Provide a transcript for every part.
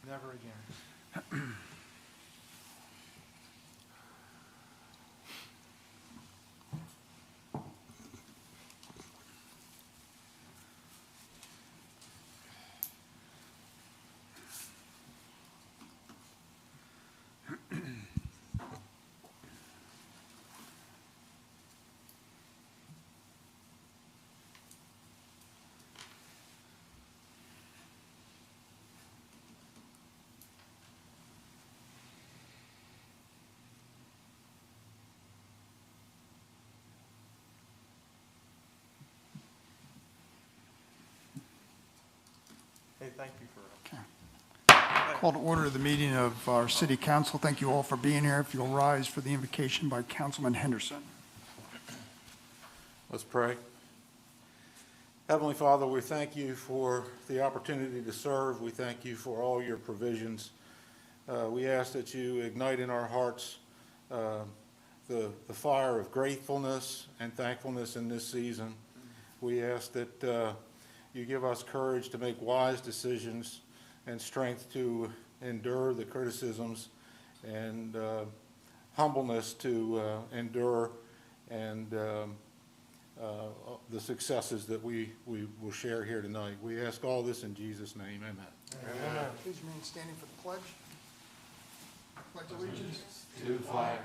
Never again. Hey, thank you for Call to order the meeting of our City Council. Thank you all for being here. If you'll rise for the invocation by Councilman Henderson. Let's pray. Heavenly Father, we thank you for the opportunity to serve. We thank you for all your provisions. We ask that you ignite in our hearts the fire of gratefulness and thankfulness in this season. We ask that you give us courage to make wise decisions and strength to endure the criticisms and humbleness to endure and the successes that we will share here tonight. We ask all this in Jesus' name. Amen. Amen. Please remain standing for the pledge. Pledge allegiance to the flag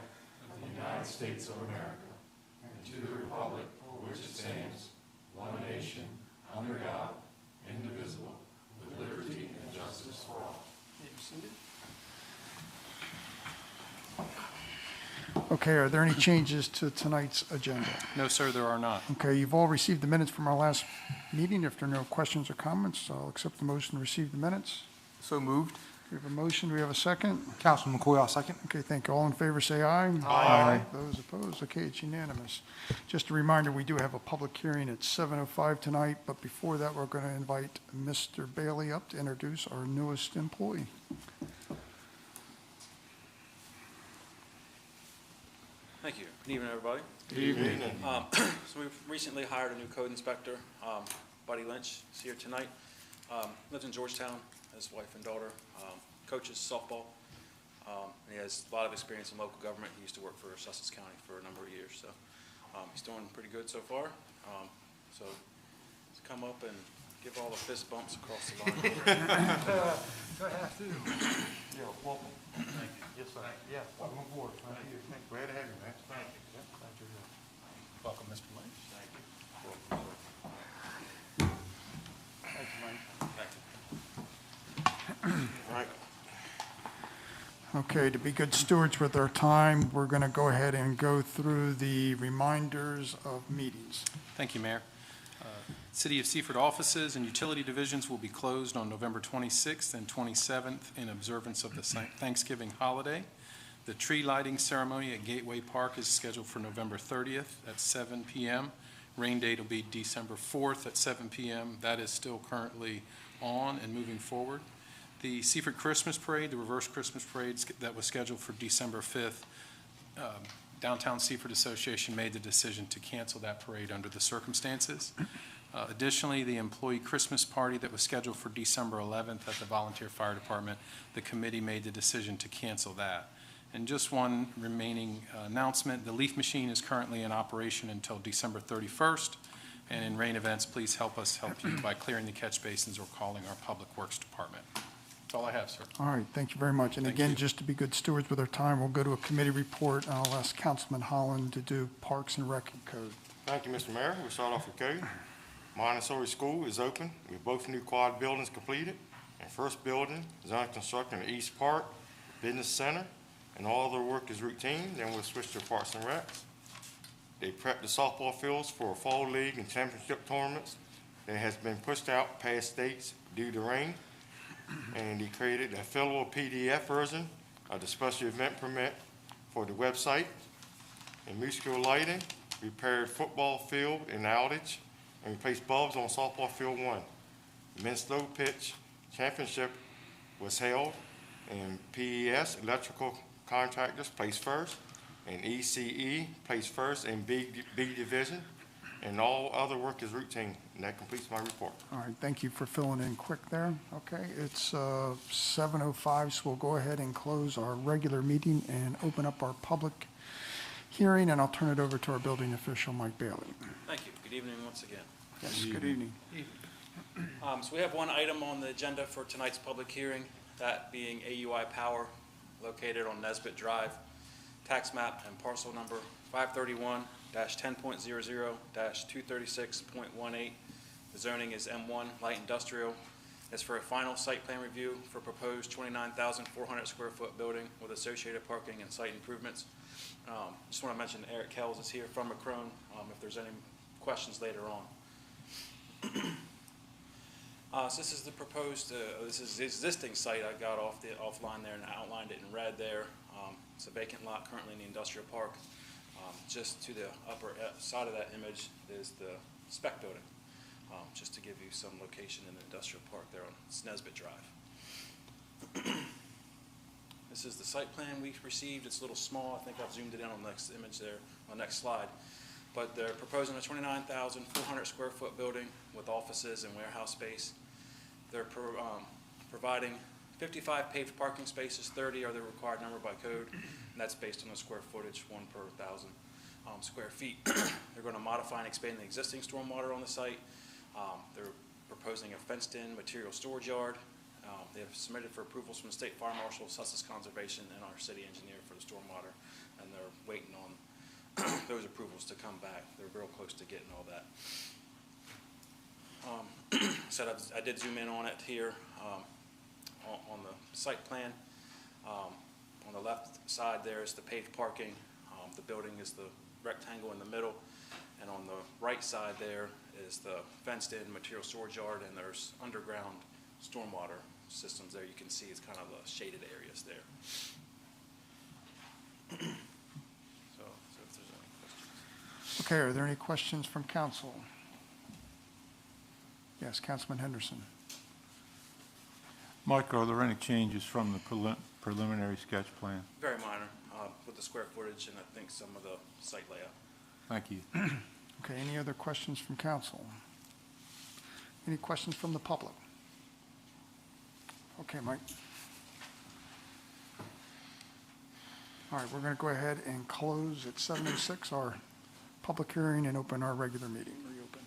of the United States of America and to the republic for which it stands, one nation, under God, indivisible, with liberty and justice for all. Okay, are there any changes to tonight's agenda? No, sir, there are not. Okay, you've all received the minutes from our last meeting. If there are no questions or comments, I'll accept the motion to receive the minutes. So moved. We have a motion. Do we have a second? Councilman McCoy, I'll second. Okay, thank you. All in favor, say aye. Aye. Those opposed? Okay, it's unanimous. Just a reminder, we do have a public hearing at 7:05 tonight, but before that, we're going to invite Mr. Bailey up to introduce our newest employee. Thank you. Good evening, everybody. Good evening. So we've recently hired a new code inspector, Buddy Lynch. He's here tonight. Lives in Georgetown, his wife and daughter, coaches softball. He has a lot of experience in local government. He used to work for Sussex County for a number of years. So he's doing pretty good so far. So let's come up and give all the fist bumps across the line. Go ahead, too. Yeah, welcome. Thank you. Yes, sir. Yeah, welcome aboard. Thank you. Glad to have you, man. Thank you. Yep, thank you. Welcome, Mr. Lynch. Thank you. Thank you, Mike. Thank you. All right. Okay, to be good stewards with our time, we're going to go ahead and go through the reminders of meetings. Thank you, Mayor. City of Seaford offices and utility divisions will be closed on November 26th and 27th in observance of the Thanksgiving holiday. The tree lighting ceremony at Gateway Park is scheduled for November 30th at 7 p.m. Rain date will be December 4th at 7 p.m. That is still currently on and moving forward. The Seaford Christmas Parade, the reverse Christmas parade that was scheduled for December 5th, Downtown Seaford Association made the decision to cancel that parade under the circumstances. Additionally, the employee Christmas party that was scheduled for December 11th at the Volunteer Fire Department, the committee made the decision to cancel that. And just one remaining announcement, the leaf machine is currently in operation until December 31st. And in rain events, please help you by clearing the catch basins or calling our Public Works Department. That's all I have, sir. All right, thank you very much. And Thank again, you. just to be good stewards with our time, we'll go to a committee report, and I'll ask Councilman Holland to do Parks and Rec and Code. Thank you, Mr. Mayor. We'll start off with code. Montessori School is open with both new quad buildings completed. And first building is under construction in East Park Business Center, and all other work is routine. Then we'll switch to Parks and Recs. They prepped the softball fields for fall league and championship tournaments that has been pushed out past dates due to rain. And he created a fillable PDF version of the special event permit for the website. And musical lighting, repaired football field in outage, and replaced bulbs on softball field 1. The men's slow pitch championship was held, and PES, electrical contractors, placed first, and ECE placed first in B division, and all other work is routine. And that completes my report. All right, thank you for filling in quick there. Okay, it's 7:05, so we'll go ahead and close our regular meeting and open up our public hearing, and I'll turn it over to our building official, Mike Bailey. Thank you. Good evening once again. Yes, good evening. So we have one item on the agenda for tonight's public hearing, that being AUI Power located on Nesbitt Drive, tax map and parcel number 531-10.00-236.18. The zoning is M1 Light Industrial. It's for a final site plan review for proposed 29,400 square foot building with associated parking and site improvements. Just want to mention Eric Kells is here from Macron, if there's any questions later on. So this is the proposed, this is the existing site. I got offline there and outlined it in red there. It's a vacant lot currently in the industrial park. Just to the upper side of that image is the spec building, just to give you some location in the industrial park there on Nesbitt Drive. This is the site plan we received. It's a little small. I think I've zoomed it in on the next image there, on the next slide. But they're proposing a 29,400 square foot building with offices and warehouse space. They're providing 55 paved parking spaces, 30 are the required number by code, and that's based on the square footage, 1 per 1,000 square feet. They're going to modify and expand the existing stormwater on the site. They're proposing a fenced-in material storage yard. They have submitted for approvals from the State Fire Marshal, Sussex Conservation, and our city engineer for the stormwater, and they're waiting on those approvals to come back. They're real close to getting all that. I did zoom in on it here on the site plan. On the left side there is the paved parking. The building is the rectangle in the middle, and on the right side there is the fenced-in material storage yard, and there's underground stormwater systems there. You can see it's kind of the shaded areas there. So if there's any questions. Okay, are there any questions from council? Yes, Councilman Henderson. Mike, are there any changes from the preliminary sketch plan? Very minor, with the square footage and I think some of the site layout. Thank you. Okay, any other questions from council? Any questions from the public? Okay, Mike. All right, we're going to go ahead and close at 7:06 our public hearing and open our regular meeting. Reopen.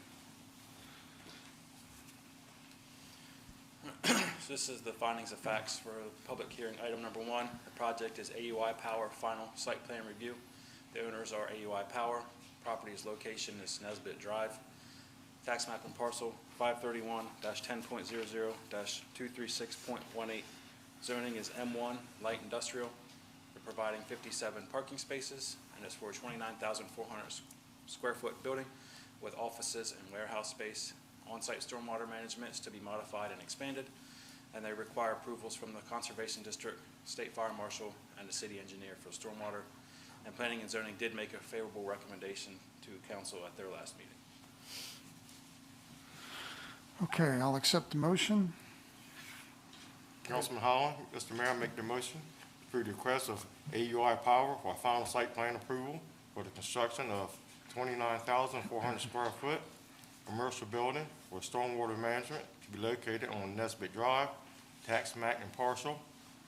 So this is the findings of facts for public hearing. Item number 1, the project is AUI Power final site plan review. The owners are AUI Power. Property's location is Nesbitt Drive. Tax map and parcel 531-10.00-236.18. Zoning is M1 Light Industrial. They're providing 57 parking spaces, and it's for a 29,400 square foot building with offices and warehouse space. On-site stormwater management is to be modified and expanded, and they require approvals from the Conservation District, State Fire Marshal, and the city engineer for stormwater. And Planning and Zoning did make a favorable recommendation to council at their last meeting. Okay, I'll accept the motion. Councilman Holland, Mr. Mayor, I make the motion for the request of AUI Power for final site plan approval for the construction of 29,400 square foot commercial building for stormwater management to be located on Nesbitt Drive, tax map and parcel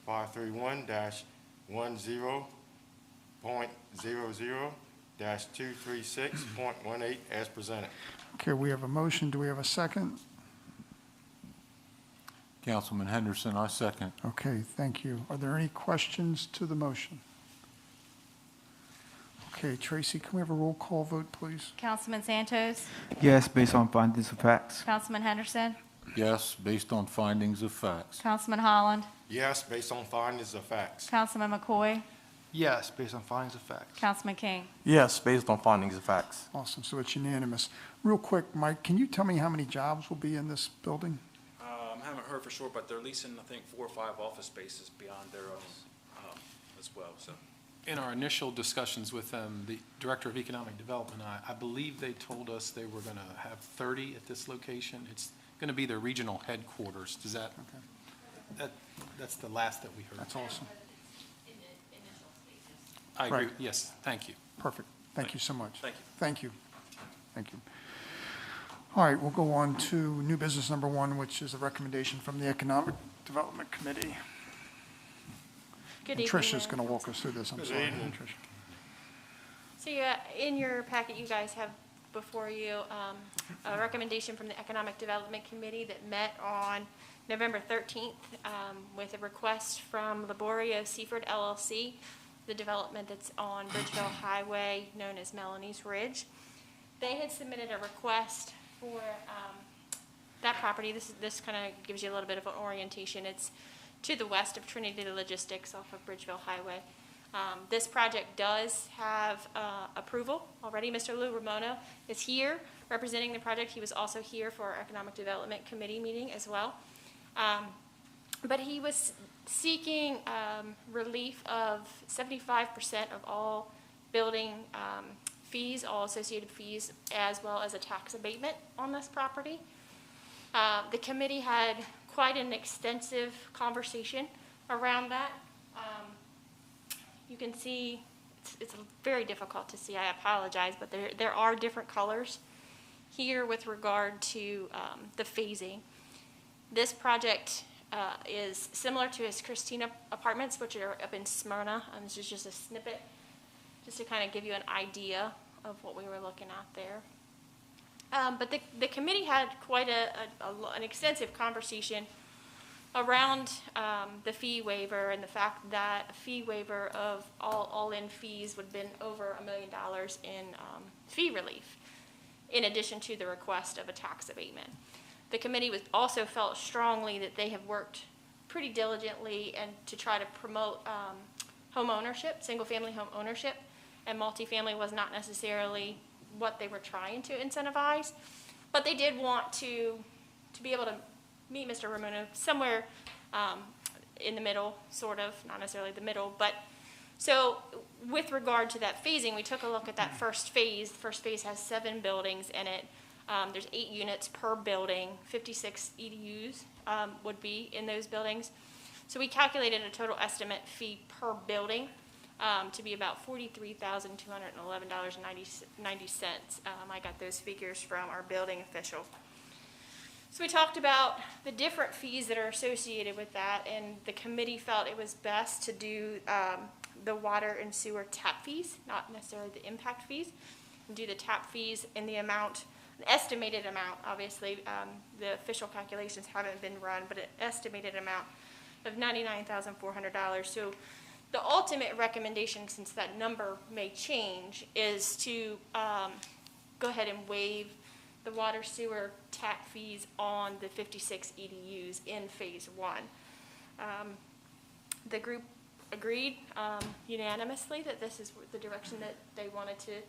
531-10.00-236.18 as presented. Okay, we have a motion. Do we have a second? Councilman Henderson, I second. Okay, thank you. Are there any questions to the motion? Okay, Tracy, can we have a roll call vote, please? Councilman Santos, Yes, based on findings of facts. Councilman Henderson, Yes, based on findings of facts. Councilman Holland, Yes, based on findings of facts. Councilman McCoy, Yes, based on findings of facts. Councilman King. Yes, based on findings of facts. Awesome, so it's unanimous. Real quick, Mike, can you tell me how many jobs will be in this building? I haven't heard for sure, but they're leasing, I think, 4 or 5 office spaces beyond their own as well, so. In our initial discussions with them, the Director of Economic Development, I believe they told us they were going to have 30 at this location. It's going to be their regional headquarters. Does that, that's the last that we heard. That's awesome. I agree. Right. Yes, thank you. Perfect. Thank you so much. Thank you. Thank you. Thank you. All right, we'll go on to new business number 1, which is a recommendation from the Economic Development Committee. Good And evening, Tricia's Mayor. going to walk us through this. I'm Good sorry. evening. Tricia. So in your packet, you guys have before you a recommendation from the Economic Development Committee that met on November 13th with a request from Laborio Seaford LLC, the development that's on Bridgeville Highway known as Melanie's Ridge. They had submitted a request for that property. This kind of gives you a little bit of an orientation. It's to the west of Trinity Logistics off of Bridgeville Highway. This project does have approval already. Mr. Lou Ramono is here representing the project. He was also here for our Economic Development Committee meeting as well. But he was seeking relief of 75% of all building fees, all associated fees, as well as a tax abatement on this property. The committee had quite an extensive conversation around that. You can see, it's very difficult to see, I apologize, but there are different colors here with regard to the phasing. This project is similar to his Christina Apartments, which are up in Smyrna, and this is just a snippet, just to kind of give you an idea of what we were looking at there. But the committee had quite an extensive conversation around the fee waiver and the fact that a fee waiver of all-in fees would have been over $1 million in fee relief, in addition to the request of a tax abatement. The committee also felt strongly that they have worked pretty diligently and to try to promote home ownership, single-family home ownership, and multifamily was not necessarily what they were trying to incentivize, but they did want to be able to meet Mr. Ramono somewhere in the middle, sort of, not necessarily the middle, but so with regard to that phasing, we took a look at that first phase. The first phase has 7 buildings in it. There's 8 units per building, 56 EDUs would be in those buildings. So we calculated a total estimate fee per building to be about $43,211.90. I got those figures from our building official. So we talked about the different fees that are associated with that, and the committee felt it was best to do the water and sewer tap fees, not necessarily the impact fees, and do the tap fees in the amount, an estimated amount, obviously, the official calculations haven't been run, but an estimated amount of $99,400. So the ultimate recommendation, since that number may change, is to go ahead and waive the water sewer tap fees on the 56 EDUs in phase 1. The group agreed unanimously that this is the direction that they wanted to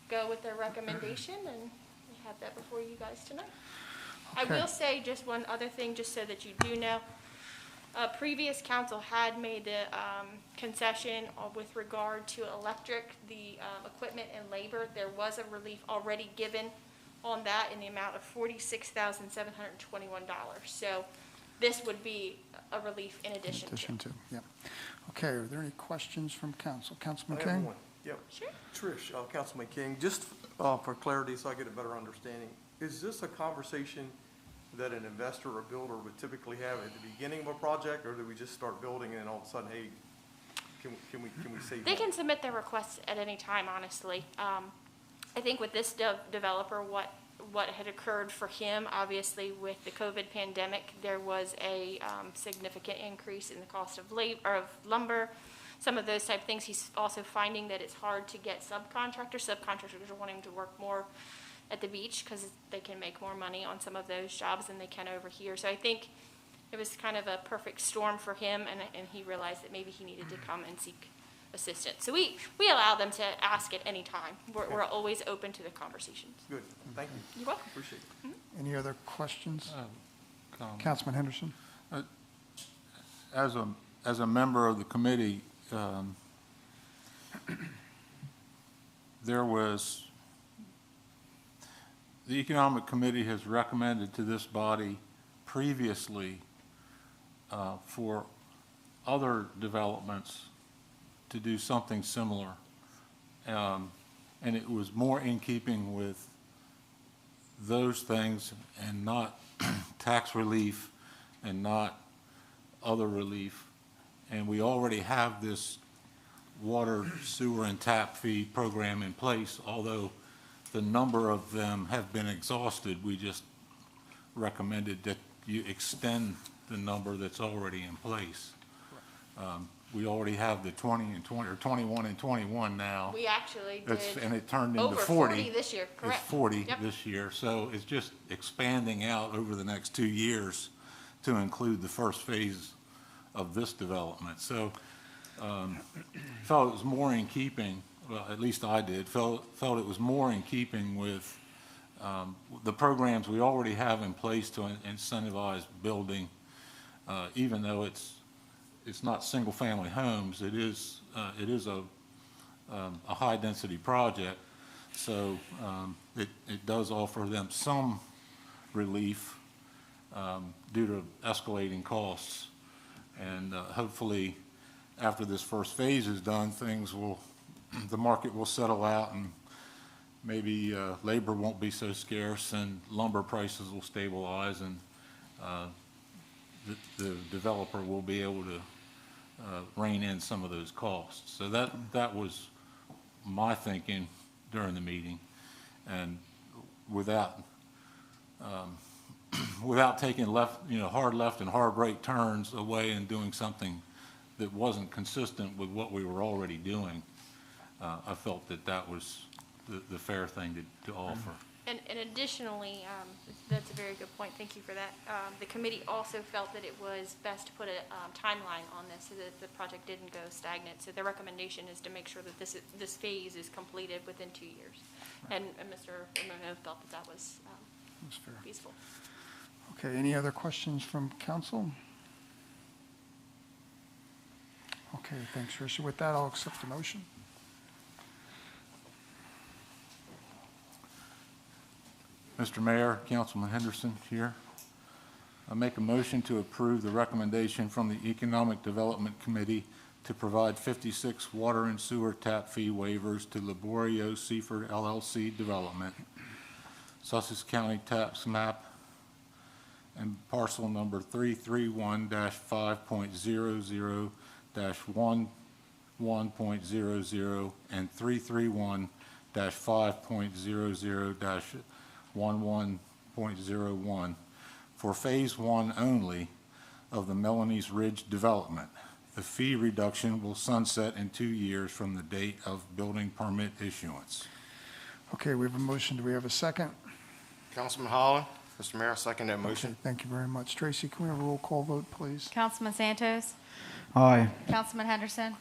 go with their recommendation, and we have that before you guys tonight. Okay. I will say just one other thing, just so that you do know. Previous council had made the concession with regard to electric, the equipment and labor. There was a relief already given on that in the amount of $46,721. So this would be a relief in addition to. Yeah. Okay, are there any questions from council? Councilman I have King? one. Yep. Sure. Trish, Councilman King, just for clarity so I get a better understanding, is this a conversation that an investor or builder would typically have at the beginning of a project, or do we just start building and then all of a sudden, hey, can we see? They can submit their requests at any time, honestly. I think with this developer, what had occurred for him, obviously with the COVID pandemic, there was a significant increase in the cost of labor, or of lumber, some of those type of things. He's also finding that it's hard to get subcontractors. Subcontractors are wanting to work more at the beach because they can make more money on some of those jobs than they can over here. So I think it was kind of a perfect storm for him, and he realized that maybe he needed to come and seek assistance. So we allow them to ask at any time. We're always open to the conversations. Good, thank you. You're welcome. Appreciate it. Any other questions? Councilman Henderson? As a member of the committee, the Economic Committee has recommended to this body previously for other developments to do something similar. And it was more in keeping with those things and not tax relief and not other relief. And we already have this water, sewer, and tap fee program in place, although the number of them have been exhausted. We just recommended that you extend the number that's already in place. We already have the 20 and 20, or 21 and 21 now. We actually It's- did And it turned into over 40 this year, correct? It's 40 Yep. this year, so it's just expanding out over the next 2 years to include the first phase of this development. So felt it was more in keeping, well, at least I did, felt it was more in keeping with the programs we already have in place to incentivize building, even though it's not single-family homes. It is a high-density project, so it does offer them some relief due to escalating costs. And hopefully, after this first phase is done, the market will settle out, and maybe labor won't be so scarce, and lumber prices will stabilize, and the developer will be able to rein in some of those costs. So that was my thinking during the meeting, and without taking hard left and hard right turns away and doing something that wasn't consistent with what we were already doing, I felt that was the fair thing to offer. And additionally, that's a very good point, thank you for that. The committee also felt that it was best to put a timeline on this so that the project didn't go stagnant. So their recommendation is to make sure that this phase is completed within 2 years. And Mr. Ramono felt that was That's fair. feasible. Okay, any other questions from council? Okay, thanks, Tricia. With that, I'll accept the motion. Mr. Mayor, Councilman Henderson here. I make a motion to approve the recommendation from the Economic Development Committee to provide 56 water and sewer tap fee waivers to Laborio Seaford LLC Development, Sussex County Tax Map, and parcel number 331-5.00-11.00 and 331-5.00-11.01 for Phase 1 only of the Melanie's Ridge development. The fee reduction will sunset in 2 years from the date of building permit issuance. Okay, we have a motion. Do we have a second? Councilman Holland? Mr. Mayor, I second that motion. Thank you very much. Tracy, can we have a roll call vote, please? Councilman Santos, Aye. Councilman Henderson,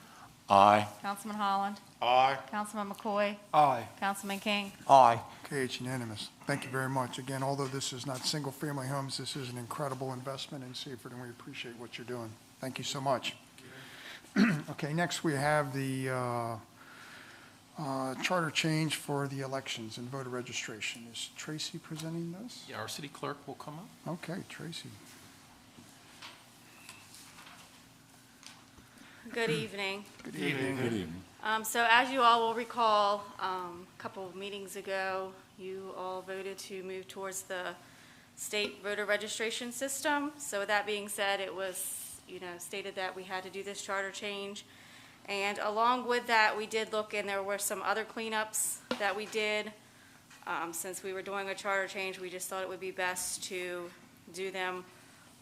Aye. Councilman Holland, Aye. Councilman McCoy, Aye. Councilman King. Aye. Okay, it's unanimous. Thank you very much. Again, although this is not single-family homes, this is an incredible investment in Seaford, and we appreciate what you're doing. Thank you so much. Okay, next we have the charter change for the elections and voter registration. Is Tracy presenting this? Yeah, our city clerk will come up. Okay, Tracy. Good evening. Good evening. Good evening. So as you all will recall, a couple of meetings ago, you all voted to move towards the state voter registration system. So with that being said, it was, stated that we had to do this charter change. And along with that, we did look, and there were some other cleanups that we did. Since we were doing a charter change, we just thought it would be best to do them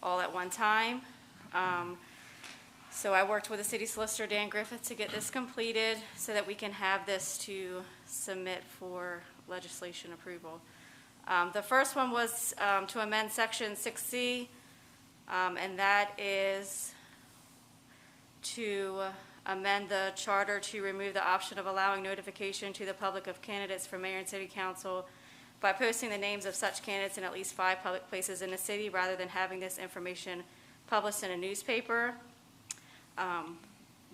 all at one time. So I worked with the city solicitor, Dan Griffith, to get this completed so that we can have this to submit for legislation approval. The first one was to amend Section 6C, and that is to amend the charter to remove the option of allowing notification to the public of candidates for mayor and city council by posting the names of such candidates in at least 5 public places in the city rather than having this information published in a newspaper.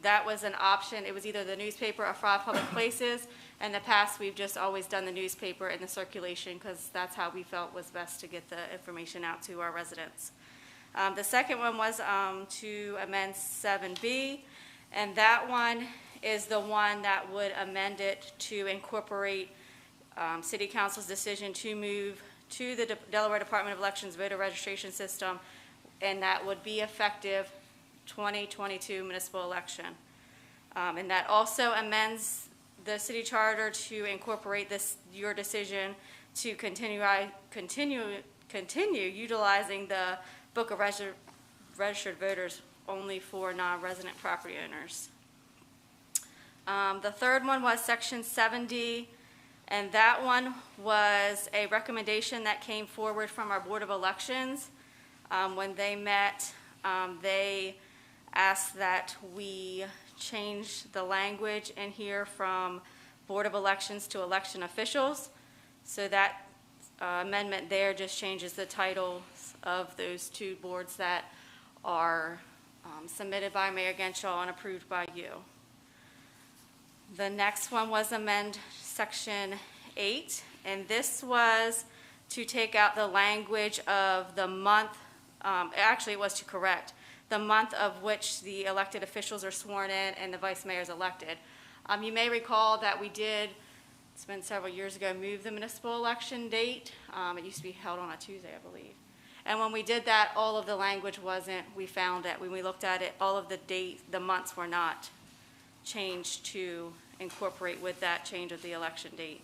That was an option. It was either the newspaper or 5 public places. In the past, we've just always done the newspaper and the circulation because that's how we felt was best to get the information out to our residents. The second one was to amend 7B, and that one is the one that would amend it to incorporate City Council's decision to move to the Delaware Department of Elections voter registration system, and that would be effective 2022 municipal election. And that also amends the city charter to incorporate your decision to continue utilizing the Book of Registered Voters only for non-resident property owners. The third one was Section 70, and that one was a recommendation that came forward from our Board of Elections. When they met, they asked that we change the language in here from Board of Elections to election officials. So that amendment there just changes the titles of those two boards that are submitted by Mayor Genshaw and approved by you. The next one was amend Section 8, and this was to take out the language of the month, actually it was to correct, the month of which the elected officials are sworn in and the vice mayor is elected. You may recall that we did, it's been several years ago, move the municipal election date. It used to be held on a Tuesday, I believe. And when we did that, all of the language wasn't, we found that when we looked at it, all of the months were not changed to incorporate with that change of the election date.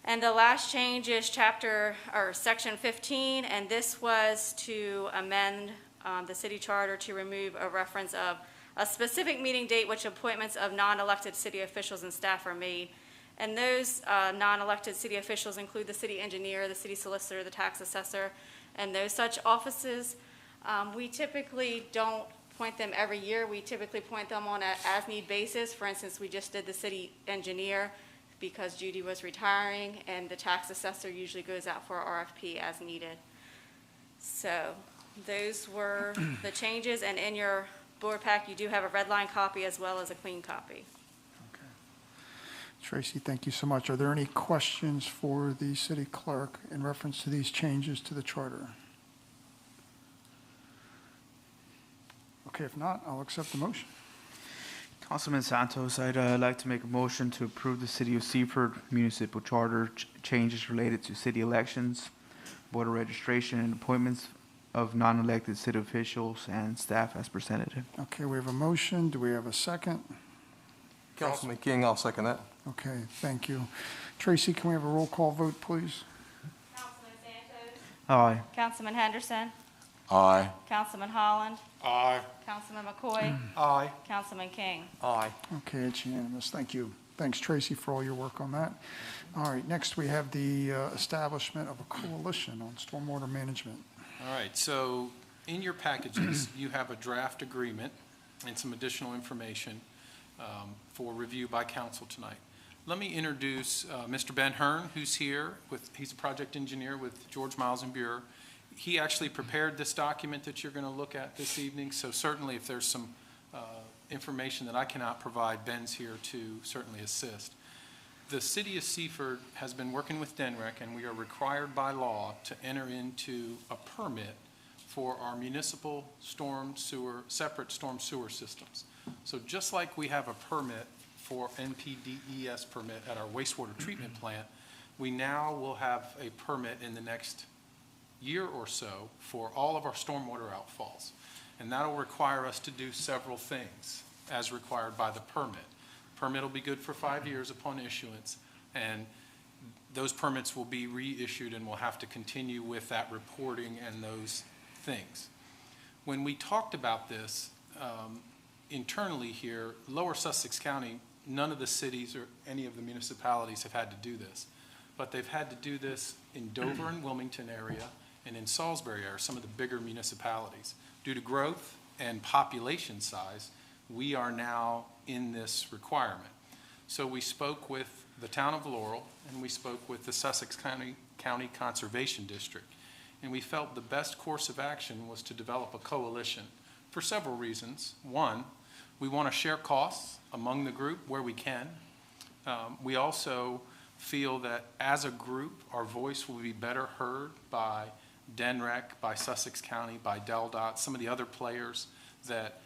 And the last change is Section 15, and this was to amend the city charter to remove a reference of a specific meeting date which appointments of non-elected city officials and staff are made. And those non-elected city officials include the city engineer, the city solicitor, the tax assessor, and those such offices. We typically don't point them every year. We typically point them on an as-need basis. For instance, we just did the city engineer because Judy was retiring, and the tax assessor usually goes out for RFP as needed. So those were the changes, and in your board pack, you do have a red line copy as well as a clean copy. Okay. Tracy, thank you so much. Are there any questions for the city clerk in reference to these changes to the charter? Okay, if not, I'll accept the motion. Councilman Santos, I'd like to make a motion to approve the City of Seaford Municipal Charter changes related to city elections, voter registration, and appointments of non-elected city officials and staff as presented. Okay, we have a motion. Do we have a second? Councilman King, I'll second that. Okay, thank you. Tracy, can we have a roll call vote, please? Councilman Santos. Aye. Councilman Henderson. Aye. Councilman Holland. Aye. Councilman McCoy. Aye. Councilman King. Aye. Okay, it's unanimous. Thank you. Thanks, Tracy, for all your work on that. All right, next we have the establishment of a coalition on stormwater management. All right, so in your packages, you have a draft agreement and some additional information for review by council tonight. Let me introduce Mr. Ben Hearn, who's here. He's a project engineer with George Miles and Buer. He actually prepared this document that you're going to look at this evening, so certainly if there's some information that I cannot provide, Ben's here to certainly assist. The city of Seaford has been working with DENREC, and we are required by law to enter into a permit for our municipal separate storm sewer systems. So just like we have a permit for NPDES permit at our wastewater treatment plant, we now will have a permit in the next year or so for all of our stormwater outfalls. And that'll require us to do several things as required by the permit. Permit will be good for 5 years upon issuance, and those permits will be reissued, and we'll have to continue with that reporting and those things. When we talked about this internally here, Lower Sussex County, none of the cities or any of the municipalities have had to do this, but they've had to do this in Dover and Wilmington area and in Salisbury area, some of the bigger municipalities. Due to growth and population size, we are now in this requirement. So we spoke with the town of Laurel, and we spoke with the Sussex County Conservation District, and we felt the best course of action was to develop a coalition for several reasons. One, we want to share costs among the group where we can. We also feel that as a group, our voice will be better heard by DENREC, by Sussex County, by DelDOT, some of the other players that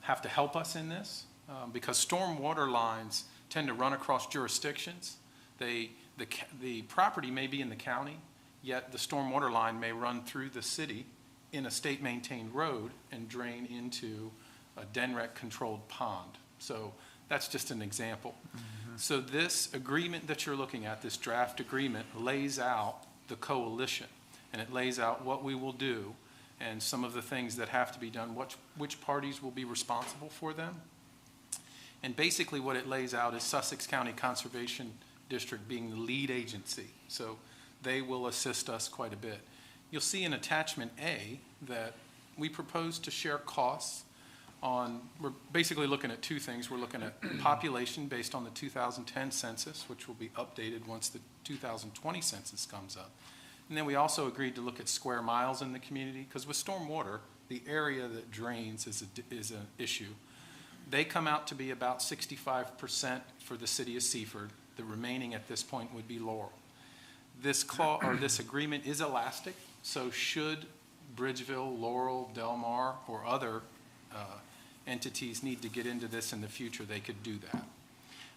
have to help us in this, because storm water lines tend to run across jurisdictions. The property may be in the county, yet the stormwater line may run through the city in a state-maintained road and drain into a DNREC-controlled pond. So that's just an example. So this agreement that you're looking at, this draft agreement, lays out the coalition, and it lays out what we will do and some of the things that have to be done, which parties will be responsible for them. And basically what it lays out is Sussex County Conservation District being the lead agency. So they will assist us quite a bit. You'll see in attachment A that we propose to share costs on, we're basically looking at two things. We're looking at population based on the 2010 census, which will be updated once the 2020 census comes up. And then we also agreed to look at square miles in the community, because with stormwater, the area that drains is an issue. They come out to be about 65% for the city of Seaford. The remaining at this point would be Laurel. This agreement is elastic, so should Bridgeville, Laurel, Del Mar, or other entities need to get into this in the future, they could do that.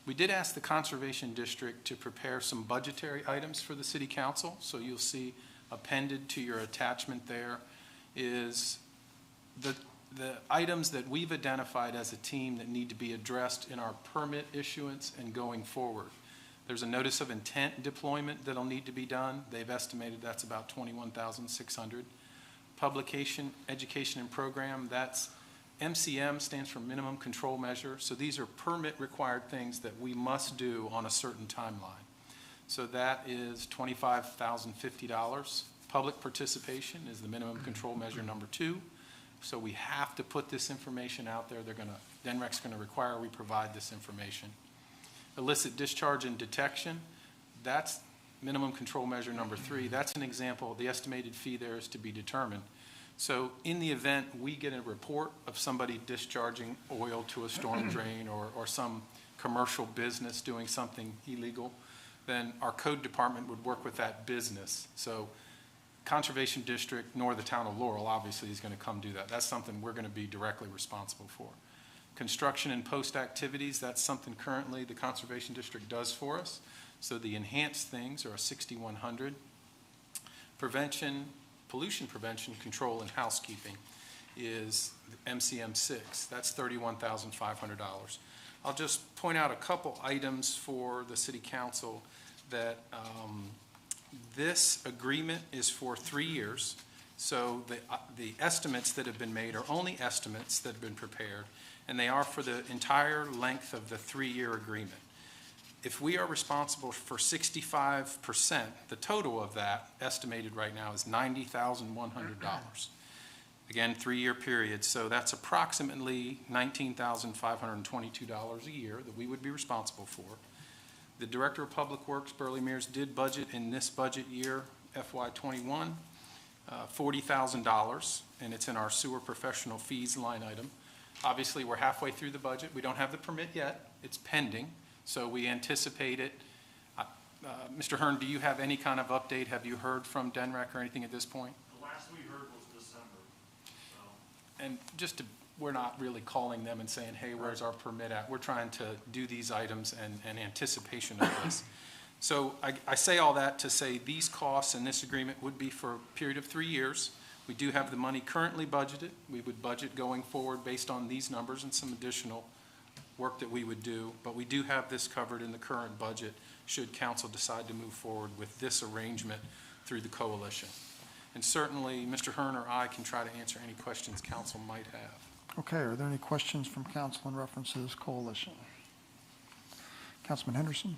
We did ask the Conservation District to prepare some budgetary items for the City Council, so you'll see appended to your attachment there is the items that we've identified as a team that need to be addressed in our permit issuance and going forward. There's a notice of intent deployment that'll need to be done. They've estimated that's about $21,600. Publication, education, and program, that's MCM, stands for minimum control measure. So these are permit required things that we must do on a certain timeline. So that is $25,050. Public participation is the minimum control measure number 2. So we have to put this information out there. DNREC's gonna require we provide this information. Illicit discharge and detection, that's minimum control measure number 3. That's an example. The estimated fee there is to be determined. So in the event we get a report of somebody discharging oil to a storm drain or some commercial business doing something illegal, then our code department would work with that business. So Conservation District nor the town of Laurel obviously is going to come do that. That's something we're going to be directly responsible for. Construction and post activities, that's something currently the Conservation District does for us. So the enhanced things are $6,100. Prevention, pollution prevention, control, and housekeeping is MCM 6. That's $31,500. I'll just point out a couple items for the City Council that this agreement is for 3 years. So the estimates that have been made are only estimates that have been prepared, and they are for the entire length of the 3-year agreement. If we are responsible for 65%, the total of that estimated right now is $90,100. Again, 3-year period, so that's approximately $19,522 a year that we would be responsible for. The Director of Public Works, Burley Mears, did budget in this budget year, FY21, $40,000, and it's in our sewer professional fees line item. Obviously, we're halfway through the budget. We don't have the permit yet. It's pending. So we anticipate it. Mr. Hearn, do you have any kind of update? Have you heard from DNREC or anything at this point? The last we heard was December. So. And we're not really calling them and saying, hey, where's our permit at? We're trying to do these items in anticipation of this. So I say all that to say these costs and this agreement would be for a period of 3 years. We do have the money currently budgeted. We would budget going forward based on these numbers and some additional work that we would do, but we do have this covered in the current budget should council decide to move forward with this arrangement through the coalition. And certainly, Mr. Hearn or I can try to answer any questions council might have. Okay, are there any questions from council in reference to this coalition? Councilman Henderson?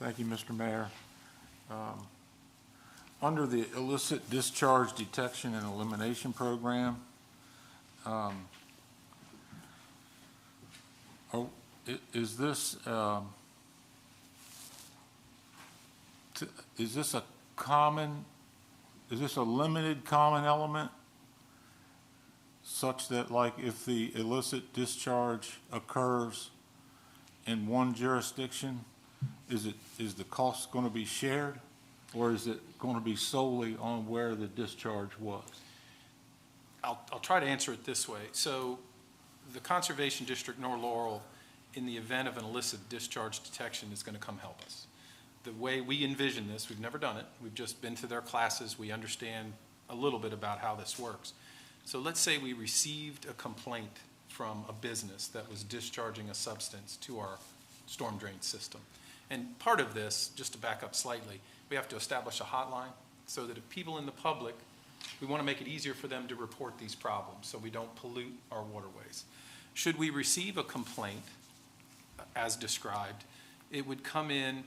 Thank you, Mr. Mayor. Under the illicit discharge detection and elimination program, is this a limited common element such that, like, if the illicit discharge occurs in one jurisdiction, is the cost going to be shared, or is it going to be solely on where the discharge was? I'll try to answer it this way. So the Conservation District nor Laurel, in the event of an illicit discharge detection, is going to come help us. the way we envision this, we've never done it. We've just been to their classes. We understand a little bit about how this works. So let's say we received a complaint from a business that was discharging a substance to our storm drain system. And part of this, just to back up slightly, we have to establish a hotline so that if people in the public, we want to make it easier for them to report these problems so we don't pollute our waterways. Should we receive a complaint, as described, it would come in,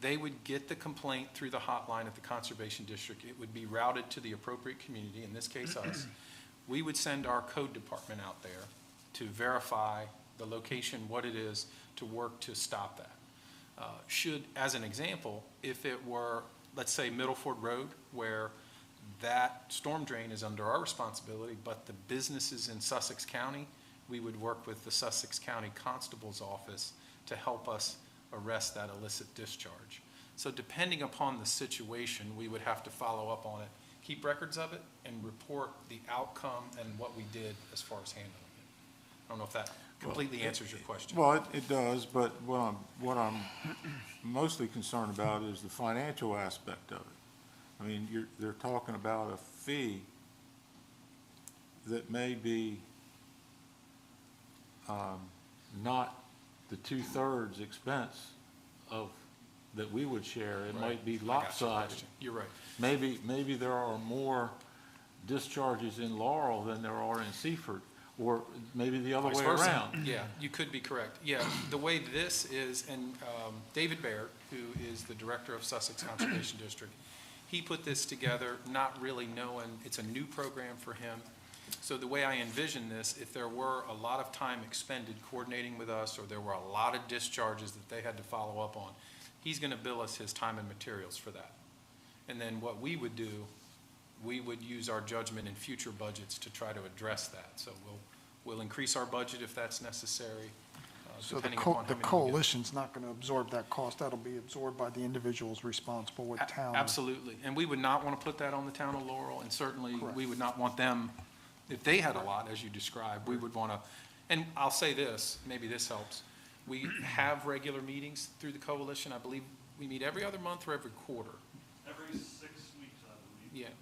they would get the complaint through the hotline at the Conservation District. It would be routed to the appropriate community, in this case us. We would send our code department out there to verify the location, what it is, to work to stop that. Should, as an example, if it were, let's say, Middleford Road, where that storm drain is under our responsibility, but the businesses in Sussex County, we would work with the Sussex County Constable's Office to help us arrest that illicit discharge. So depending upon the situation, we would have to follow up on it, keep records of it, and report the outcome and what we did as far as handling it. I don't know if that completely answers your question. Well, it does, but what I'm mostly concerned about is the financial aspect of it. I mean, they're talking about a fee that may be not the 2/3 expense of, that we would share. It might be lopsided. You're right. Maybe there are more discharges in Laurel than there are in Seaford, or maybe the other Vice way versa. around. Yeah, you could be correct. Yeah, the way this is, and David Baird, who is the director of Sussex Conservation District, he put this together not really knowing, it's a new program for him. So the way I envision this, if there were a lot of time expended coordinating with us, or there were a lot of discharges that they had to follow up on, he's going to bill us his time and materials for that. And then what we would do, we would use our judgment in future budgets to try to address that. So we'll increase our budget if that's necessary, So the depending upon how many we get. coalition's not going to absorb that cost. That'll be absorbed by the individuals responsible with town. Absolutely. And we would not want to put that on the town of Laurel, and certainly Correct. we would not want them, if they had a lot, as you described, we would want to, and I'll say this, maybe this helps. We have regular meetings through the coalition. I believe we meet every other month or every quarter. Every 6 weeks, I believe. Yeah.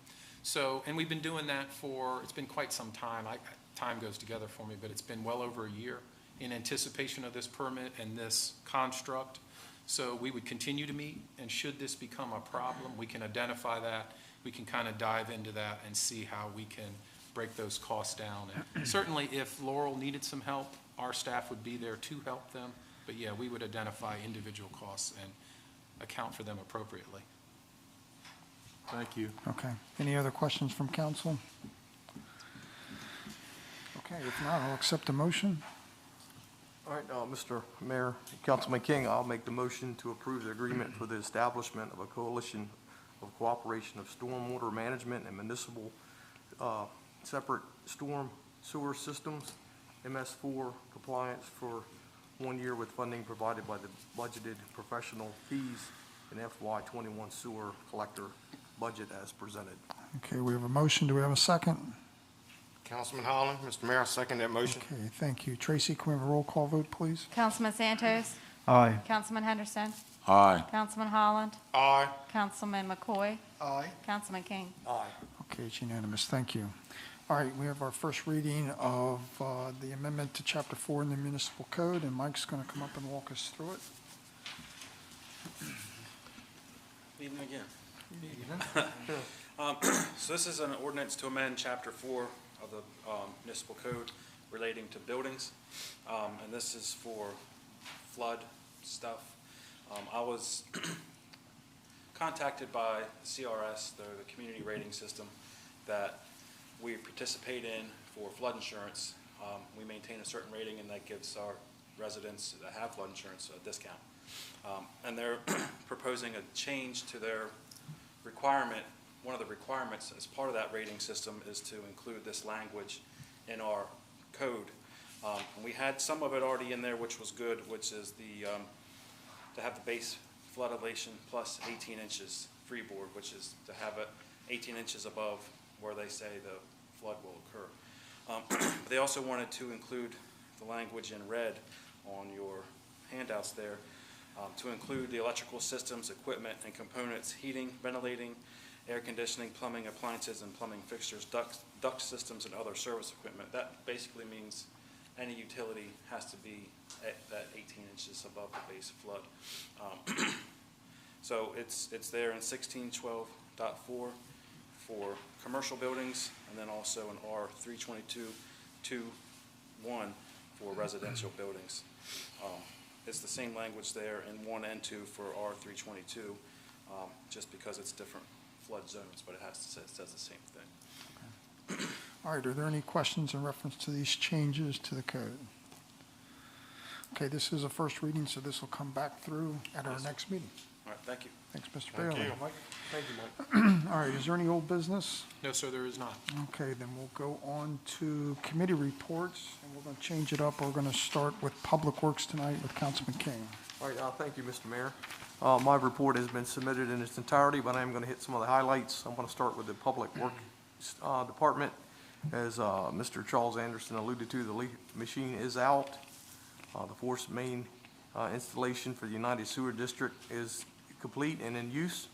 So, and we've been doing that for, it's been quite some time. Time goes together for me, but it's been well over a year in anticipation of this permit and this construct. So we would continue to meet, and should this become a problem, we can identify that. We can kind of dive into that and see how we can break those costs down. And certainly if Laurel needed some help, our staff would be there to help them. But yeah, we would identify individual costs and account for them appropriately. Thank you. Okay. Any other questions from council? Okay, if not, I'll accept a motion. All right, Mr. Mayor, Councilman King, I'll make the motion to approve the agreement for the establishment of a coalition of cooperation of stormwater management and municipal separate storm sewer systems, MS4 compliance for 1 year with funding provided by the budgeted professional fees in FY21 sewer collector budget as presented. Okay, we have a motion. Do we have a second? Councilman Holland, Mr. Mayor, I second that motion. Okay, thank you. Tracy, can we have a roll call vote, please? Councilman Santos, Aye. Councilman Henderson, Aye. Councilman Holland, Aye. Councilman McCoy, Aye. Councilman King. Aye. Okay, it's unanimous. Thank you. All right, we have our first reading of the amendment to Chapter 4 in the Municipal Code, and Mike's going to come up and walk us through it. Evening again. So this is an ordinance to amend Chapter 4 of the municipal code relating to buildings, and this is for flood stuff. I was contacted by the CRS, the community rating system, that we participate in for flood insurance. We maintain a certain rating, and that gives our residents that have flood insurance a discount. And they're proposing a change to their requirement. One of the requirements as part of that rating system is to include this language in our code. We had some of it already in there, which was good, which is the to have the base flood elevation plus 18 inches freeboard, which is to have it 18 inches above where they say the flood will occur. They also wanted to include the language in red on your handouts there, to include the electrical systems, equipment, and components, heating, ventilating, air conditioning, plumbing appliances, and plumbing fixtures, duct systems, and other service equipment. That basically means any utility has to be at that 18 inches above the base flood. So it's there in 1612.4 for commercial buildings, and then also in R322.2.1 for residential buildings. It's the same language there in 1 and 2 for R322, just because it's different flood zones, but it says the same thing. All right, are there any questions in reference to these changes to the code? Okay, this is a first reading, so this will come back through at our next meeting. All right, thank you. Thanks, Mr. Thank Bailey. you. Thank you, Mike. All right, is there any old business? No, sir, there is not. Okay, then we'll go on to committee reports, and we're going to change it up. We're going to start with Public Works tonight with Councilman King. All right, thank you, Mr. Mayor. My report has been submitted in its entirety, but I'm going to hit some of the highlights. I'm going to start with the Public Works Department. As Mr. Charles Anderson alluded to, the leak machine is out. The force main installation for the United Sewer District is complete and in use.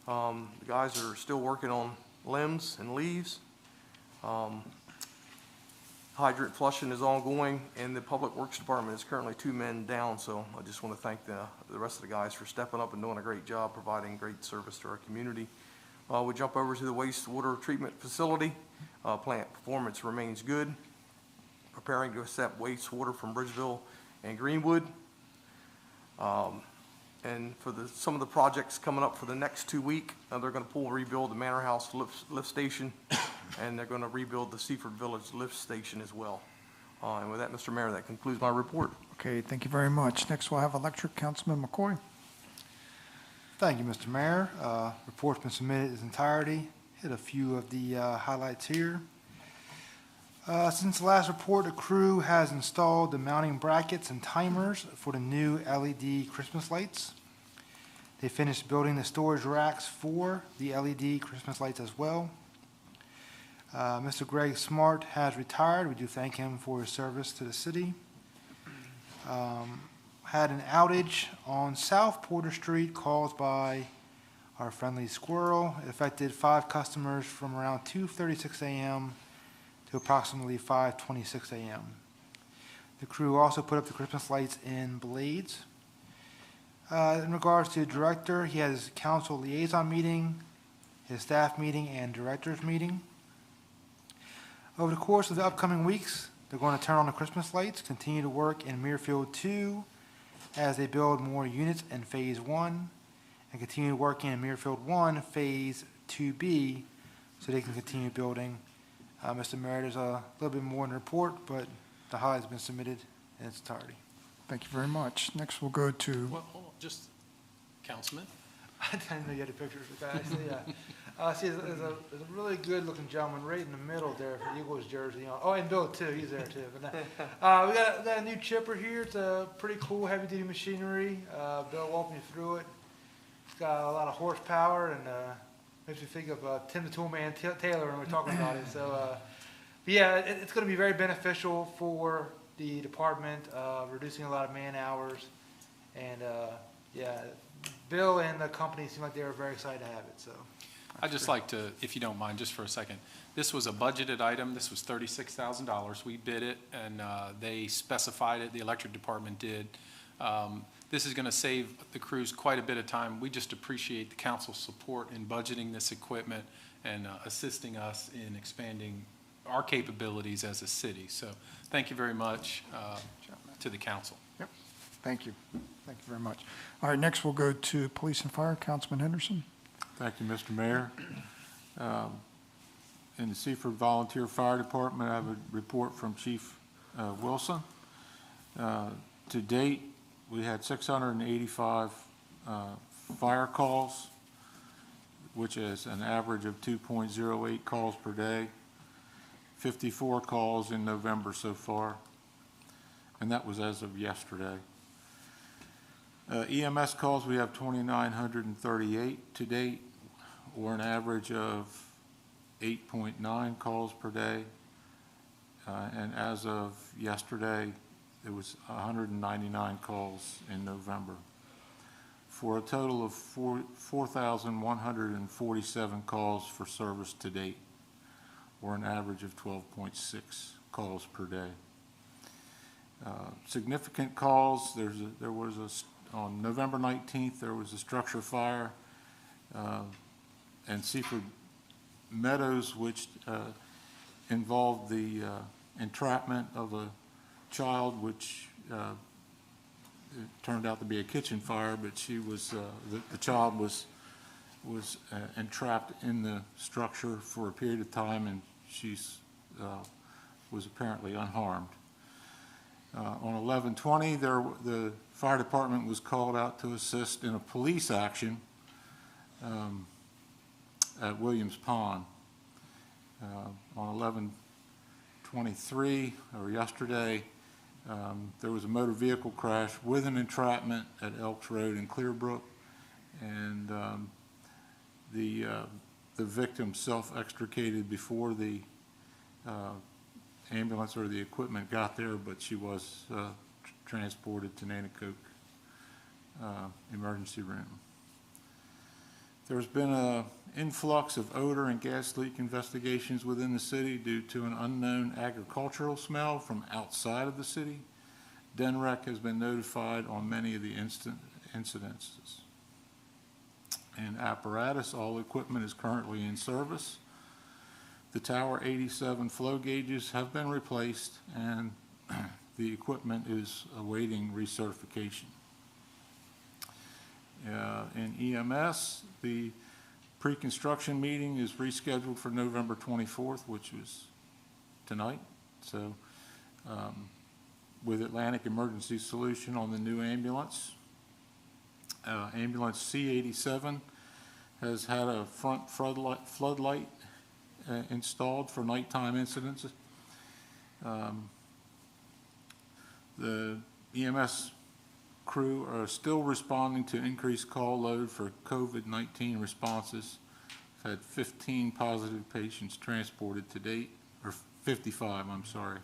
The guys are still working on limbs and leaves. Hydrant flushing is ongoing, and the Public Works Department is currently 2 men down, so I just want to thank the rest of the guys for stepping up and doing a great job, providing great service to our community. We jump over to the wastewater treatment facility. Plant performance remains good. Preparing to accept wastewater from Bridgeville and Greenwood. And for some of the projects coming up for the next 2 weeks, they're going to rebuild the Manor House lift station, and they're going to rebuild the Seaford Village lift station as well. And with that, Mr. Mayor, that concludes my report. Okay, thank you very much. Next, we'll have Electric, Councilman McCoy. Thank you, Mr. Mayor. Report's been submitted in its entirety. Hit a few of the highlights here. Since the last report, the crew has installed the mounting brackets and timers for the new LED Christmas lights. They finished building the storage racks for the LED Christmas lights as well. Mr. Greg Smart has retired. We do thank him for his service to the city. Had an outage on South Porter Street caused by our friendly squirrel. It affected 5 customers from around 2:36 a.m. to approximately 5:26 a.m. The crew also put up the Christmas lights in Blades. In regards to the director, he had his council liaison meeting, his staff meeting, and director's meeting. Over the course of the upcoming weeks, they're going to turn on the Christmas lights, continue to work in Muirfield 2 as they build more units in Phase 1, and continue working in Muirfield 1, Phase 2B, so they can continue building. Mr. Mayor, there's a little bit more in the report, but the highlight has been submitted in its entirety. Thank you very much. Next, we'll go to, Well, hold on, just, Councilman? I didn't know you had the pictures of the guys. See, there's a really good-looking gentleman right in the middle there for the Eagles jersey on. Oh, and Bill, too. He's there, too. But we got a new chipper here. It's a pretty cool heavy-duty machinery. Bill walked me through it. It's got a lot of horsepower, and makes me think of Tim the Toolman Taylor when we're talking about it. So, but yeah, it's going to be very beneficial for the department, reducing a lot of man hours. And, yeah, Bill and the company seem like they were very excited to have it, so. I'd just like to, if you don't mind, just for a second, this was a budgeted item. This was $36,000. We bid it, and they specified it. The electric department did. This is going to save the crews quite a bit of time. We just appreciate the council's support in budgeting this equipment and assisting us in expanding our capabilities as a city. So thank you very much to the council. Yep, thank you. Thank you very much. All right, next we'll go to Police and Fire, Councilman Henderson. Thank you, Mr. Mayor. In the Seaford Volunteer Fire Department, I have a report from Chief Wilson. To date, we had 685 fire calls, which is an average of 2.08 calls per day, 54 calls in November so far, and that was as of yesterday. EMS calls, we have 2,938 to date, or an average of 8.9 calls per day. And as of yesterday, there was 199 calls in November, for a total of 4,147 calls for service to date, or an average of 12.6 calls per day. Significant calls, on November 19th, there was a structure fire and Seaford Meadows, which involved the entrapment of a child, which it turned out to be a kitchen fire, but she was the child was entrapped in the structure for a period of time, and she was apparently unharmed. On 11/20, the fire department was called out to assist in a police action at Williams Pond. On 11/23, or yesterday, there was a motor vehicle crash with an entrapment at Elks Road in Clearbrook, and the victim self-extricated before the ambulance or the equipment got there, but she was transported to Nanticoke emergency room. There's been an influx of odor and gas leak investigations within the city due to an unknown agricultural smell from outside of the city. DENREC has been notified on many of the incidences. In apparatus, all equipment is currently in service. The Tower 87 flow gauges have been replaced, and the equipment is awaiting recertification. In EMS, the pre-construction meeting is rescheduled for November 24th, which was tonight. So with Atlantic Emergency Solution on the new ambulance. Ambulance C87 has had a front floodlight installed for nighttime incidents. The EMS crew are still responding to increased call load for COVID-19 responses. We've had 15 positive patients transported to date, or 55, I'm sorry.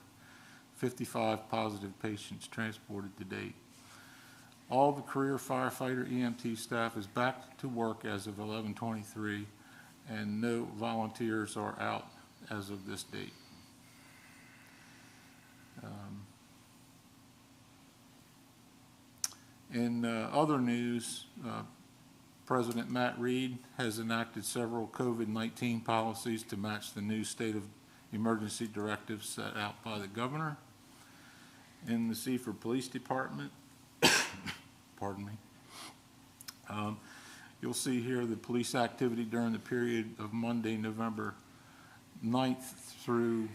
55 positive patients transported to date. All the career firefighter EMT staff is back to work as of 11/23, and no volunteers are out as of this date. In other news, President Matt Reed has enacted several COVID-19 policies to match the new state of emergency directives set out by the governor. In the Seaford Police Department, pardon me, you'll see here the police activity during the period of Monday, November 9th through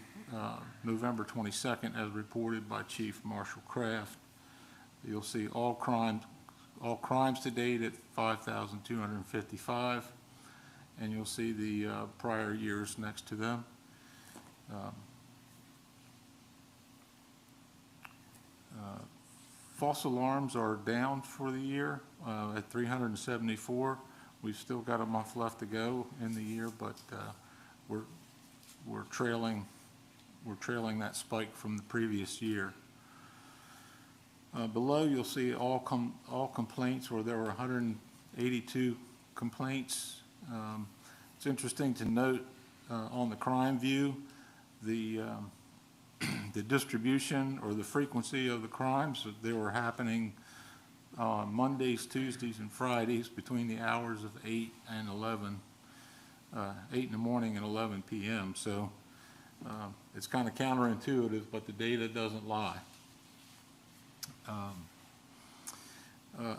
November 22nd, as reported by Chief Marshal Kraft. You'll see all crimes to date at 5,255, and you'll see the prior years next to them. False alarms are down for the year at 374. We've still got a month left to go in the year, but we're trailing that spike from the previous year. Below, you'll see all complaints, where there were 182 complaints. It's interesting to note on the crime view, the distribution or the frequency of the crimes. They were happening on Mondays, Tuesdays, and Fridays between the hours of 8 and 11, 8 in the morning and 11 p.m. So it's kind of counterintuitive, but the data doesn't lie.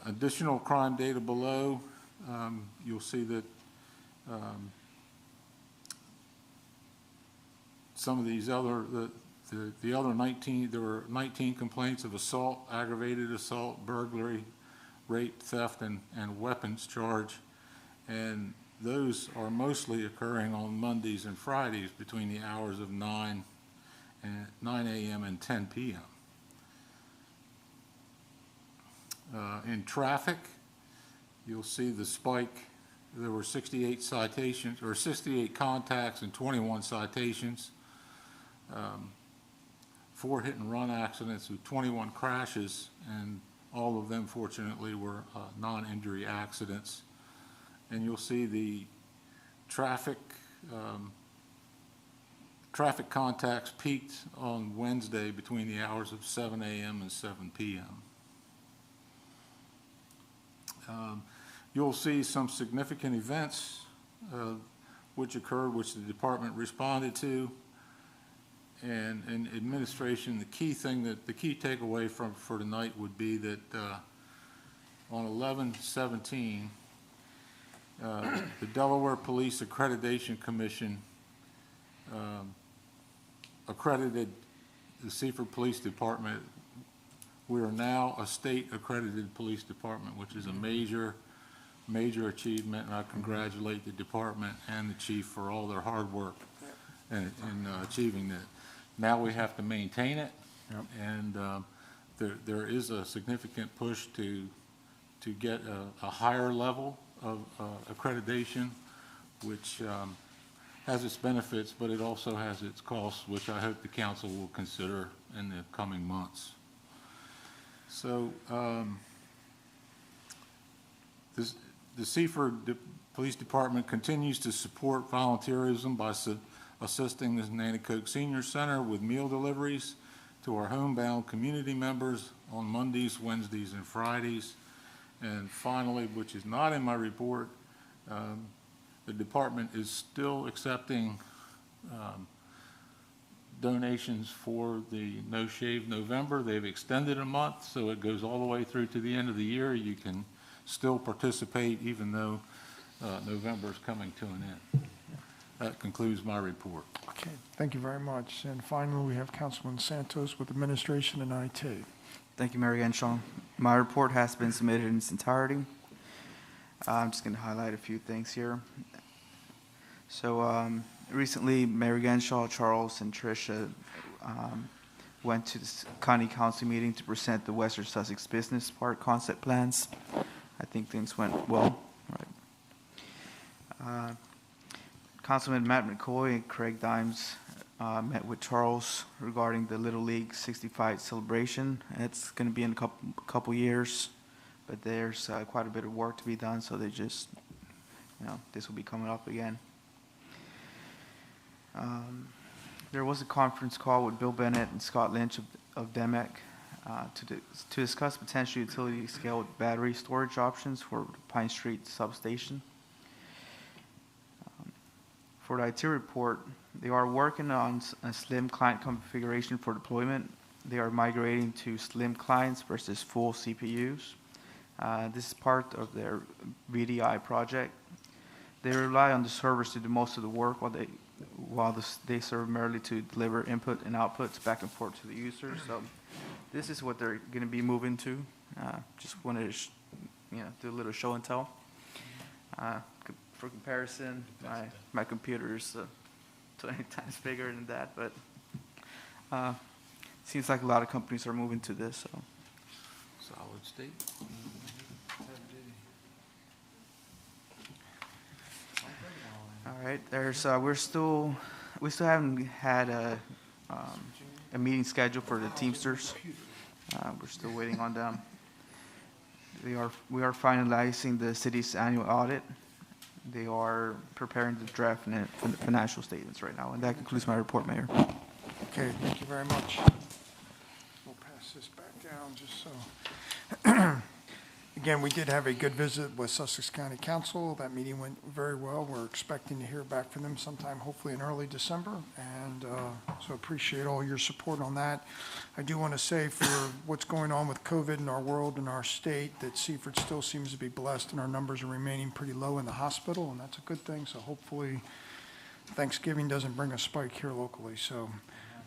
Additional crime data below, you'll see that some of these other, the other 19, there were 19 complaints of assault, aggravated assault, burglary, rape, theft, and weapons charge, and those are mostly occurring on Mondays and Fridays between the hours of 9 a.m. and 10 p.m. In traffic, you'll see the spike. There were 68 citations, or 68 contacts and 21 citations. 4 hit-and-run accidents with 21 crashes, and all of them, fortunately, were non-injury accidents. And you'll see the traffic contacts peaked on Wednesday between the hours of 7 a.m. and 7 p.m. You'll see some significant events which occurred, which the department responded to. And in administration, the key takeaway for tonight would be that on 11/17, the Delaware Police Accreditation Commission accredited the Seaford Police Department. We are now a state-accredited police department, which is a major achievement, and I congratulate the department and the chief for all their hard work in achieving that. Now we have to maintain it, and there is a significant push to get a higher level of accreditation, which has its benefits, but it also has its costs, which I hope the council will consider in the coming months. So the Seaford Police Department continues to support volunteerism by assisting the Nanticoke Senior Center with meal deliveries to our homebound community members on Mondays, Wednesdays, and Fridays. And finally, which is not in my report, the department is still accepting donations for the No Shave November. They've extended a month, so it goes all the way through to the end of the year. You can still participate even though November is coming to an end. That concludes my report. Okay, thank you very much. And finally, we have Councilman Santos with Administration and IT. Thank you, Mary Genshaw. My report has been submitted in its entirety. I'm just going to highlight a few things here. So recently, Mary Genshaw, Charles, and Tricia went to the County Council meeting to present the Western Sussex Business Park concept plans. I think things went well. Right. Councilman Matt McCoy and Craig Dimes met with Charles regarding the Little League 65 celebration. It's going to be in a couple years, but there's quite a bit of work to be done, so they just, this will be coming up again. There was a conference call with Bill Bennett and Scott Lynch of DEMEC to discuss potential utility scale battery storage options for Pine Street substation. For the IT report, they are working on a slim client configuration for deployment. They are migrating to slim clients versus full CPUs. This is part of their VDI project. They rely on the servers to do most of the work while they serve merely to deliver input and outputs back and forth to the user. So this is what they're going to be moving to. Just wanted to do a little show and tell. For comparison, my computer is 20 times bigger than that, but seems like a lot of companies are moving to this. So. Solid state. All right, we still haven't had a meeting scheduled for the Teamsters. We're still waiting on them. We are finalizing the city's annual audit. They are preparing the draft financial statements right now, and that concludes my report, Mayor. Okay, thank you very much. We'll pass this back down just so. Again, we did have a good visit with Sussex County Council. That meeting went very well. We're expecting to hear back from them sometime, hopefully in early December, and so appreciate all your support on that. I do want to say for what's going on with COVID in our world and our state, that Seaford still seems to be blessed, and our numbers are remaining pretty low in the hospital, and that's a good thing. So hopefully Thanksgiving doesn't bring a spike here locally. So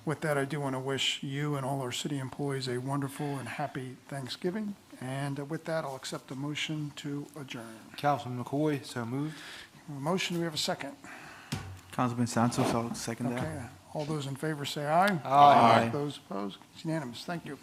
with that, I do want to wish you and all our city employees a wonderful and happy Thanksgiving. And with that, I'll accept the motion to adjourn. Councilman McCoy, so moved. Motion, do we have a second? Councilman Santos, I'll second that. Okay, all those in favor say aye. Aye. Those opposed, it's unanimous. Thank you.